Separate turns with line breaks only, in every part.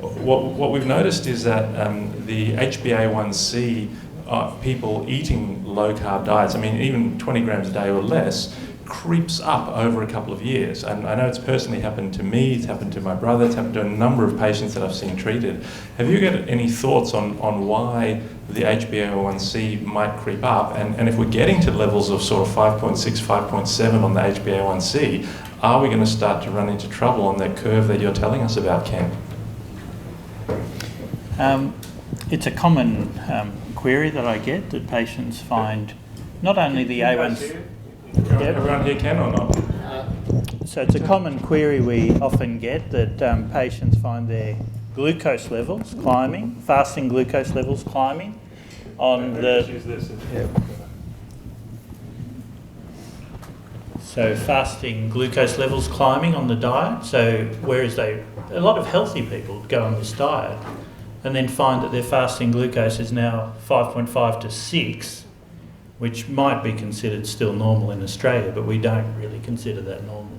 what we've noticed is that the HbA1c people eating low-carb diets, I mean, even 20 grams a day or less, creeps up over a couple of years. And I know it's personally happened to me, it's happened to my brother, it's happened to a number of patients that I've seen treated. Have you got any thoughts on why the HbA1c might creep up? And if we're getting to levels of sort of 5.6, 5.7 on the HbA1c, are we going to start to run into trouble on that curve that you're telling us about, Ken?
It's a common query that I get, that patients find not only the A1C...
Everyone here can or not?
So it's a common query we often get, that patients find their glucose levels climbing, fasting glucose levels climbing on So fasting glucose levels climbing on the diet. So whereas a lot of healthy people go on this diet and then find that their fasting glucose is now 5.5 to 6, which might be considered still normal in Australia, but we don't really consider that normal.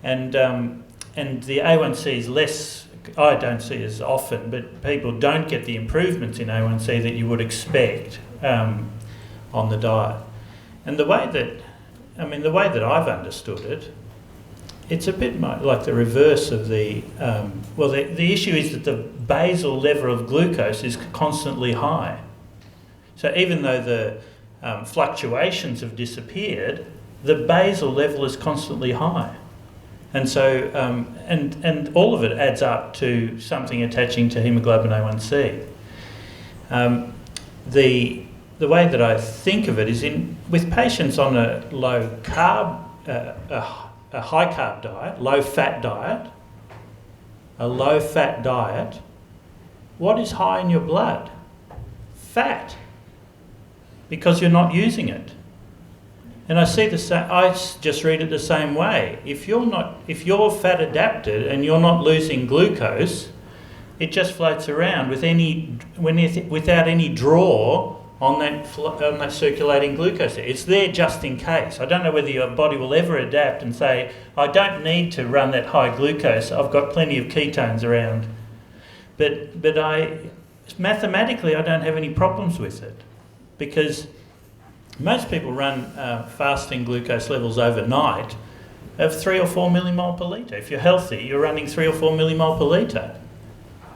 And the A1C is less, I don't see as often, but people don't get the improvements in A1C that you would expect on the diet. And the way that I've understood it, it's a bit like the reverse of the issue is that the basal level of glucose is constantly high. So even though the fluctuations have disappeared, the basal level is constantly high. And so, and all of it adds up to something attaching to hemoglobin A1c. The way that I think of it is with patients on a low carb, a high carb diet, low fat diet, what is high in your blood? Fat. Because you're not using it. And I just read it the same way. If you're fat adapted and you're not losing glucose, it just floats around without any draw on that circulating glucose. It's there just in case. I don't know whether your body will ever adapt and say, I don't need to run that high glucose, I've got plenty of ketones around. But mathematically I don't have any problems with it, because most people run fasting glucose levels overnight of 3 or 4 millimole per litre. If you're healthy, you're running 3 or 4 millimole per litre.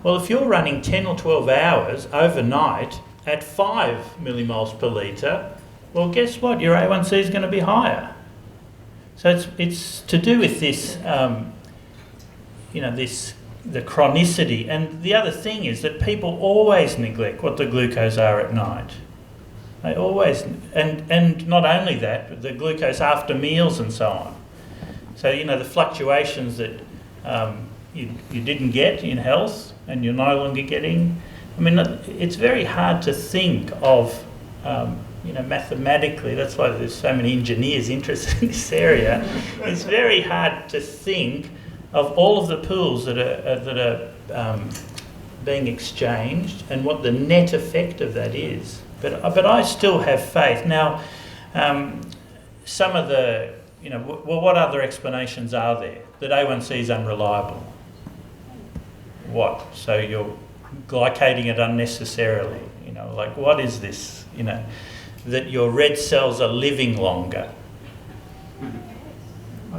Well, if you're running 10 or 12 hours overnight at 5 millimoles per litre, well, guess what? Your A1C is going to be higher. So it's to do with this, the chronicity. And the other thing is that people always neglect what the glucose are at night. They always, and not only that, but the glucose after meals and so on. So, the fluctuations that you didn't get in health and you're no longer getting. I mean, it's very hard to think of, mathematically. That's why there's so many engineers interested in this area. It's very hard to think of all of the pools that are being exchanged and what the net effect of that is. But I still have faith. Now, some of the, what other explanations are there? That A1C is unreliable. What? So you're glycating it unnecessarily. What is this? That your red cells are living longer.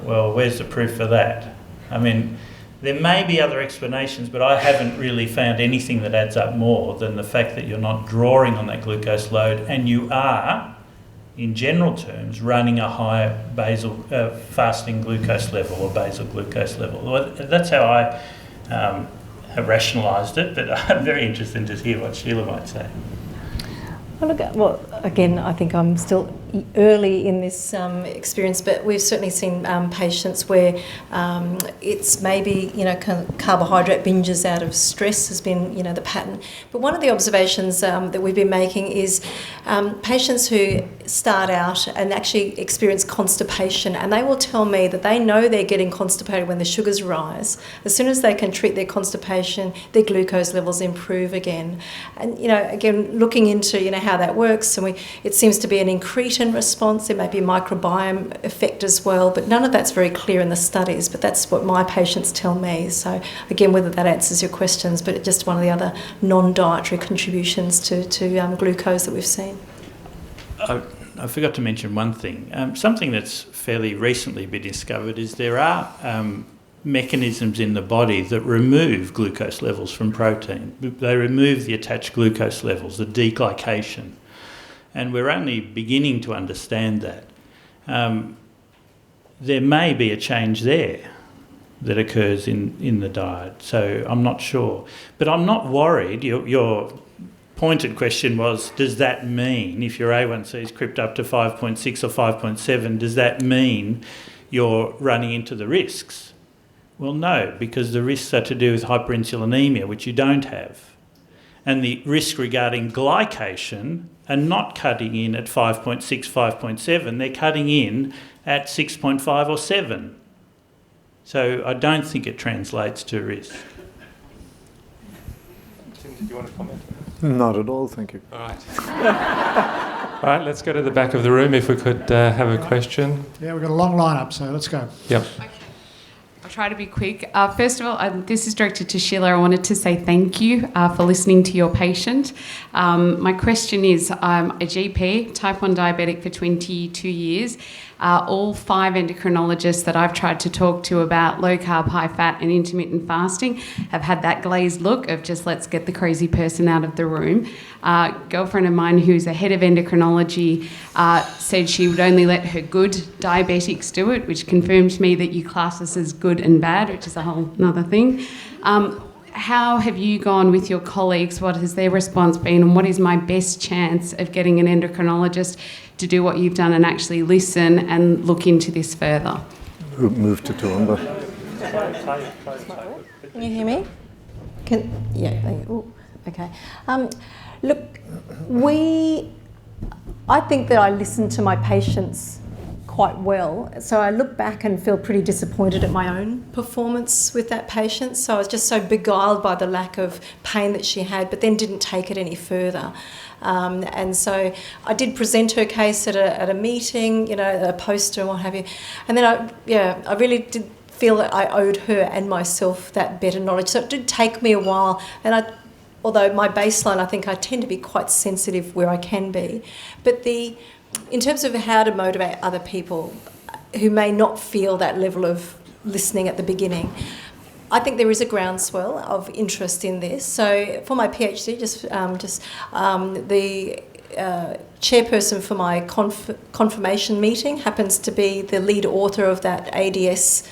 Well, where's the proof for that? I mean, there may be other explanations, but I haven't really found anything that adds up more than the fact that you're not drawing on that glucose load, and you are, in general terms, running a higher basal fasting glucose level or basal glucose level. Well, that's how I have rationalised it, but I'm very interested to hear what Sheila might say.
Well, again, I think I'm still early in this experience, but we've certainly seen patients where it's maybe, carbohydrate binges out of stress has been, the pattern. But one of the observations that we've been making is patients who start out and actually experience constipation, and they will tell me that they know they're getting constipated when the sugars rise. As soon as they can treat their constipation, their glucose levels improve again. And, again, looking into, how that works, and it seems to be an incretin gluten response, there may be a microbiome effect as well, but none of that's very clear in the studies, but that's what my patients tell me. So again, whether that answers your questions, but it's just one of the other non-dietary contributions to glucose that we've seen.
I forgot to mention one thing. Something that's fairly recently been discovered is there are mechanisms in the body that remove glucose levels from protein. They remove the attached glucose levels, the deglycation. And we're only beginning to understand that. There may be a change there that occurs in the diet, so I'm not sure. But I'm not worried. Your pointed question was, does that mean, if your A1C is crept up to 5.6 or 5.7, does that mean you're running into the risks? Well, no, because the risks are to do with hyperinsulinemia, which you don't have. And the risk regarding glycation are not cutting in at 5.6, 5.7, they're cutting in at 6.5 or 7. So I don't think it translates to risk.
Tim, did you want to comment?
Not at all, thank you.
All right. All right, let's go to the back of the room if we could have a question.
Yeah, we've got a long lineup, so let's go.
Yep.
Okay. I'll try to be quick. First of all, this is directed to Sheila. I wanted to say thank you for listening to your patient. My question is, I'm a GP, type 1 diabetic for 22 years. All 5 endocrinologists that I've tried to talk to about low carb, high fat and intermittent fasting have had that glazed look of just let's get the crazy person out of the room. Girlfriend of mine who's a head of endocrinology said she would only let her good diabetics do it, which confirmed to me that you class us as good and bad, which is a whole other thing. How have you gone with your colleagues? What has their response been? And what is my best chance of getting an endocrinologist to do what you've done and actually listen and look into this further?
Move to Toowoomba.
Can you hear me? Okay. Look, I think that I listen to my patients quite well. So I look back and feel pretty disappointed at my own performance with that patient. So I was just so beguiled by the lack of pain that she had, but then didn't take it any further. And so I did present her case at a meeting, a poster and what have you. And then I really did feel that I owed her and myself that better knowledge. So it did take me a while. And although my baseline, I think I tend to be quite sensitive where I can be. But in terms of how to motivate other people who may not feel that level of listening at the beginning, I think there is a groundswell of interest in this. So for my PhD, the chairperson for my confirmation meeting happens to be the lead author of that ADS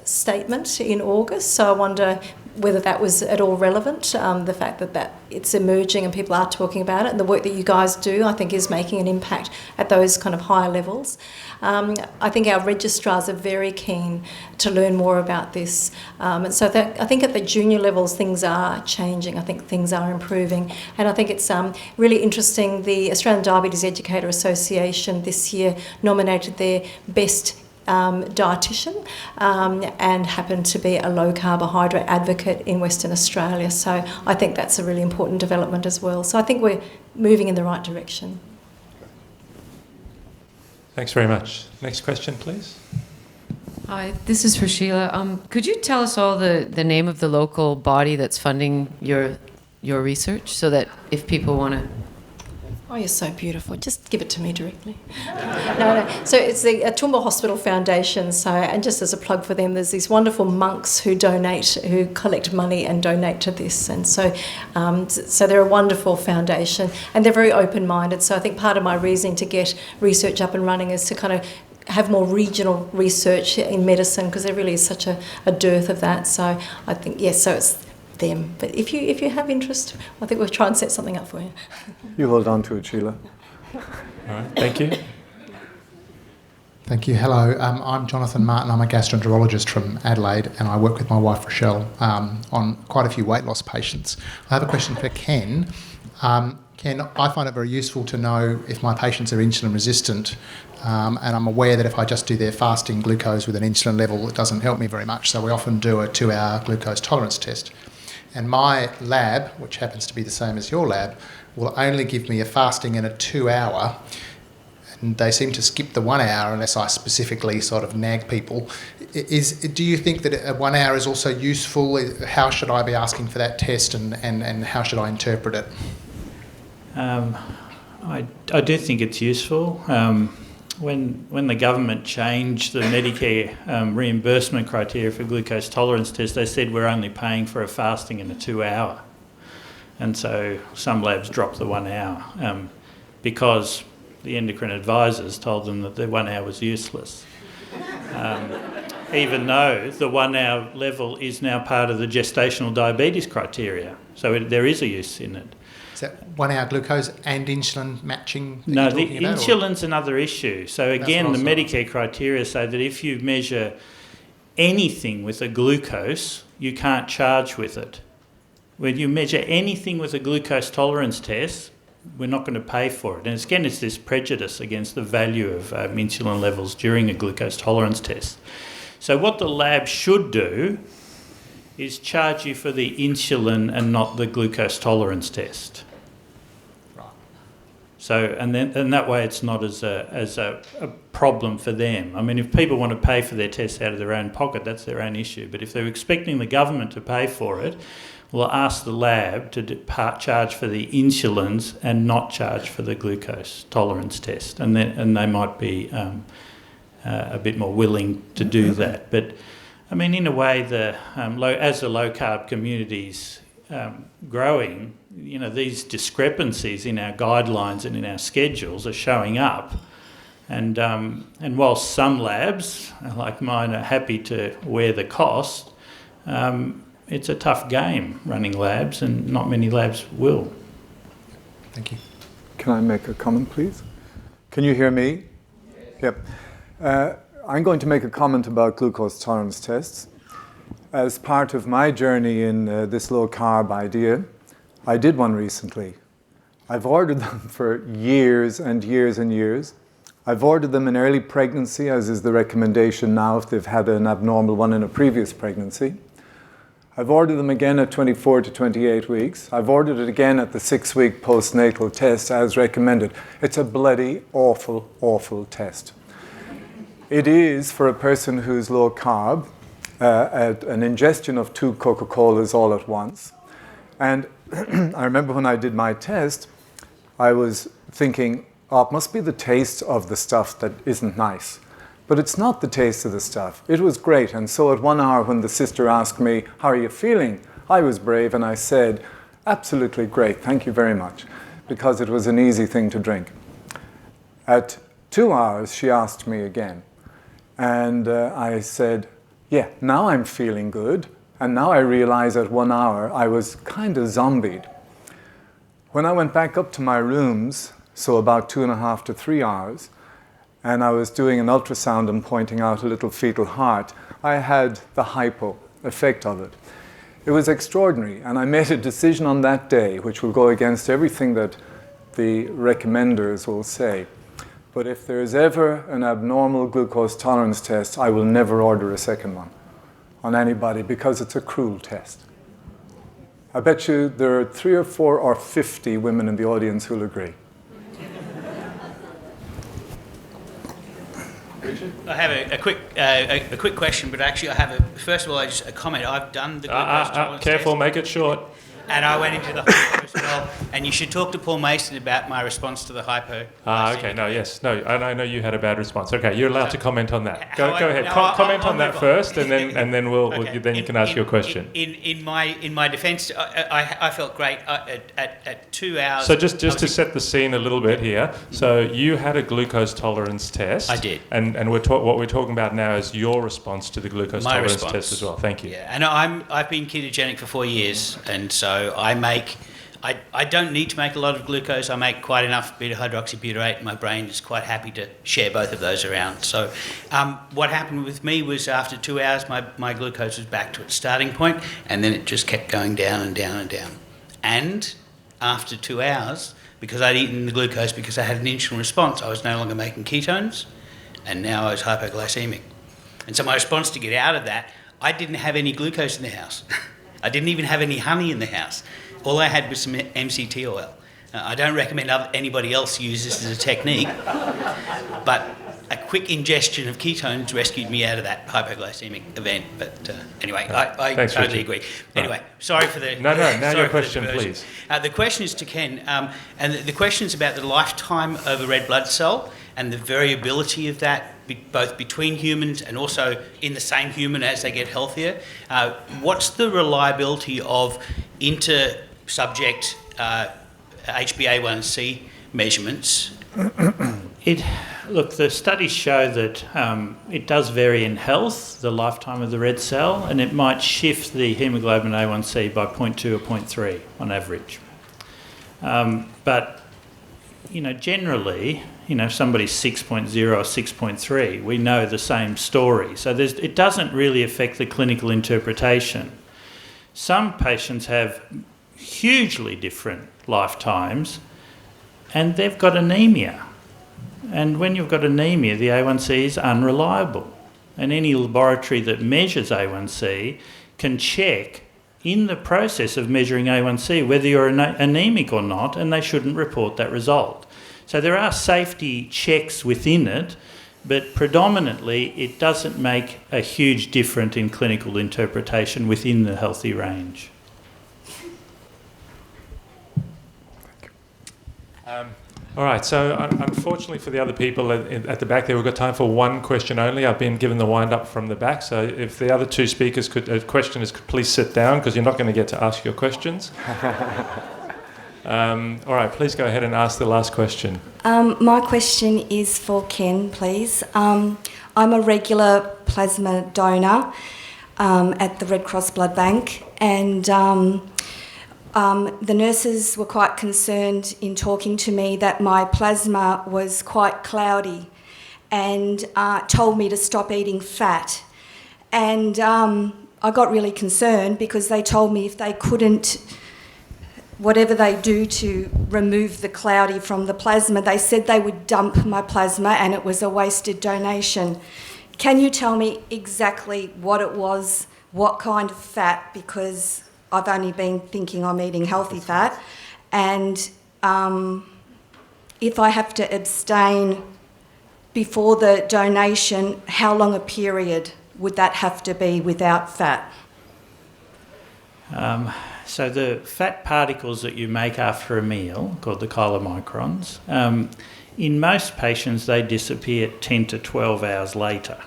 statement in August. So I wonder whether that was at all relevant, the fact that it's emerging and people are talking about it, and the work that you guys do, I think, is making an impact at those kind of higher levels. I think our registrars are very keen to learn more about this. And so I think at the junior levels, things are changing. I think things are improving. And I think it's really interesting. The Australian Diabetes Educator Association this year nominated their best dietitian and happened to be a low carbohydrate advocate in Western Australia. So I think that's a really important development as well. So I think we're moving in the right direction.
Thanks very much. Next question, please.
Hi, this is for Sheila. Could you tell us all the name of the local body that's funding your research so that if people want to...
Oh, you're so beautiful. Just give it to me directly. No. So it's the Toowoomba Hospital Foundation. So, and just as a plug for them, there's these wonderful monks who collect money and donate to this. And so they're a wonderful foundation, and they're very open-minded. So I think part of my reasoning to get research up and running is to kind of have more regional research in medicine, because there really is such a dearth of that. So I think, yes, so it's them. But if you have interest, I think we'll try and set something up for you.
You hold on to it, Sheila.
All right, thank you.
Thank you. Hello, I'm Jonathan Martin. I'm a gastroenterologist from Adelaide, and I work with my wife Rochelle on quite a few weight loss patients. I have a question for Ken. Ken, I find it very useful to know if my patients are insulin resistant, and I'm aware that if I just do their fasting glucose with an insulin level, it doesn't help me very much, so we often do a 2-hour glucose tolerance test. And my lab, which happens to be the same as your lab, will only give me a fasting and a 2-hour, and they seem to skip the 1 hour unless I specifically sort of nag people. Do you think that a 1 hour is also useful? How should I be asking for that test, and how should I interpret it?
I do think it's useful. When the government changed the Medicare reimbursement criteria for glucose tolerance tests, they said we're only paying for a fasting and a 2 hour. And so some labs dropped the 1 hour because the endocrine advisors told them that the 1 hour was useless. Even though the 1 hour level is now part of the gestational diabetes criteria. So there is a use in it.
Is that 1 hour glucose and insulin matching?
No, the insulin's another issue. So again, the Medicare criteria say that if you measure anything with a glucose, you can't charge with it. When you measure anything with a glucose tolerance test, we're not going to pay for it. And again, it's this prejudice against the value of insulin levels during a glucose tolerance test. So what the lab should do is charge you for the insulin and not the glucose tolerance test.
Right.
So and that way it's not as a problem for them. I mean, if people want to pay for their tests out of their own pocket, that's their own issue. But if they're expecting the government to pay for it, we'll ask the lab to charge for the insulins and not charge for the glucose tolerance test, and they might be a bit more willing to do that. But I mean, in a way, as the low carb community's growing, you know, these discrepancies in our guidelines and in our schedules are showing up. And whilst some labs, like mine, are happy to wear the cost, it's a tough game running labs, and not many labs will.
Thank you.
Can I make a comment, please? Can you hear me? Yep. I'm going to make a comment about glucose tolerance tests. As part of my journey in this low carb idea, I did one recently. I've ordered them for years and years and years. I've ordered them in early pregnancy, as is the recommendation now if they've had an abnormal one in a previous pregnancy. I've ordered them again at 24 to 28 weeks. I've ordered it again at the 6-week postnatal test as recommended. It's a bloody awful, awful test. It is, for a person who's low carb, an ingestion of 2 Coca-Colas all at once. And I remember when I did my test, I was thinking, oh, it must be the taste of the stuff that isn't nice. But it's not the taste of the stuff. It was great. And so at 1 hour, when the sister asked me, how are you feeling? I was brave and I said, absolutely great, thank you very much, because it was an easy thing to drink. At 2 hours, she asked me again. And I said, yeah, now I'm feeling good. And now I realize at 1 hour, I was kind of zombied. When I went back up to my rooms, so about 2.5 to 3 hours, and I was doing an ultrasound and pointing out a little fetal heart, I had the hypo effect of it. It was extraordinary, and I made a decision on that day, which will go against everything that the recommenders will say. But if there's ever an abnormal glucose tolerance test, I will never order a second one on anybody, because it's a cruel test. I bet you there are 3 or 4 or 50 women in the audience who'll agree.
I have a quick question, but actually I have first of all just a comment. I've done the glucose tolerance
careful,
test,
make it short.
and I went into the hypo as well. And you should talk to Paul Mason about my response to the hypo.
Okay, no, yes, no, and I know you had a bad response. Okay, you're allowed to comment on that. Go ahead,
no,
comment on
I'll
that
move on.
first, and then
Okay.
then you can ask your question.
In my defence, I felt great at 2 hours.
So just to set the scene a little bit here, so you had a glucose tolerance test.
I did.
And what we're talking about now is your response to the glucose
My
tolerance
response.
test as well. Thank you.
Yeah, and I've been ketogenic for 4 years, and so I don't need to make a lot of glucose. I make quite enough beta-hydroxybutyrate. My brain is quite happy to share both of those around. So what happened with me was after 2 hours, my glucose was back to its starting point, and then it just kept going down and down and down. And after 2 hours, because I'd eaten the glucose because I had an insulin response, I was no longer making ketones, and now I was hypoglycemic. And so my response to get out of that, I didn't have any glucose in the house. I didn't even have any honey in the house. All I had was some MCT oil. I don't recommend anybody else use this as a technique, but a quick ingestion of ketones rescued me out of that hypoglycemic event. But anyway, I
Thanks,
totally
Richard.
agree. Anyway, sorry for the...
No, now
sorry
your
for
question,
the diversion.
please.
The question is to Ken, and the question is about the lifetime of a red blood cell and the variability of that, both between humans and also in the same human as they get healthier. What's the reliability of inter-subject HbA1c measurements?
Look, the studies show that it does vary in health, the lifetime of the red cell, and it might shift the hemoglobin A1c by 0.2 or 0.3 on average. But, generally, if somebody's 6.0 or 6.3, we know the same story. So it doesn't really affect the clinical interpretation. Some patients have hugely different lifetimes, and they've got anemia. And when you've got anemia, the A1C is unreliable. And any laboratory that measures A1C can check in the process of measuring A1C whether you're anemic or not, and they shouldn't report that result. So there are safety checks within it, but predominantly it doesn't make a huge difference in clinical interpretation within the healthy range.
All right, so unfortunately for the other people at the back there, we've got time for one question only. I've been given the wind-up from the back, so if the other two speakers questioners could please sit down, because you're not going to get to ask your questions. All right, please go ahead and ask the last question.
My question is for Ken, please. I'm a regular plasma donor at the Red Cross Blood Bank, and the nurses were quite concerned in talking to me that my plasma was quite cloudy and told me to stop eating fat. And I got really concerned because they told me if they couldn't, whatever they do to remove the cloudy from the plasma, they said they would dump my plasma and it was a wasted donation. Can you tell me exactly what it was, what kind of fat, because I've only been thinking I'm eating healthy fat, and if I have to abstain before the donation, how long a period would that have to be without fat?
So the fat particles that you make after a meal, called the chylomicrons, in most patients they disappear 10 to 12 hours later.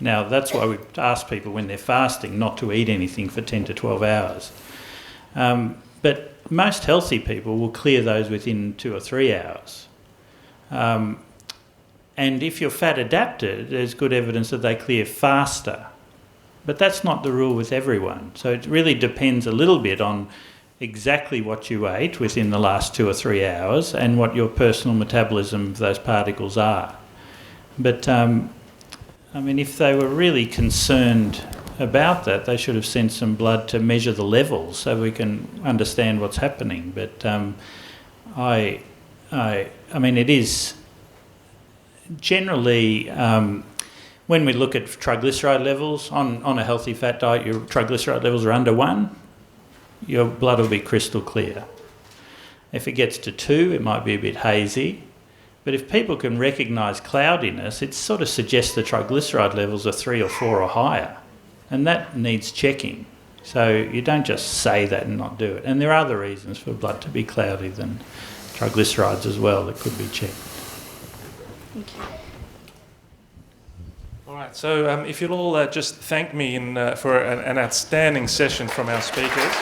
Now, that's why we ask people when they're fasting not to eat anything for 10 to 12 hours. But most healthy people will clear those within 2 or 3 hours. And if you're fat adapted, there's good evidence that they clear faster. But that's not the rule with everyone. So it really depends a little bit on exactly what you ate within the last 2 or 3 hours and what your personal metabolism of those particles are. But if they were really concerned about that, they should have sent some blood to measure the levels so we can understand what's happening. But it is generally, when we look at triglyceride levels, on a healthy fat diet, your triglyceride levels are under 1, your blood will be crystal clear. If it gets to 2, it might be a bit hazy. But if people can recognise cloudiness, it sort of suggests the triglyceride levels are 3 or 4 or higher. And that needs checking. So you don't just say that and not do it. And there are other reasons for blood to be cloudy than triglycerides as well that could be checked.
Thank you.
All right, so if you'll all just thank me for an outstanding session from our speakers.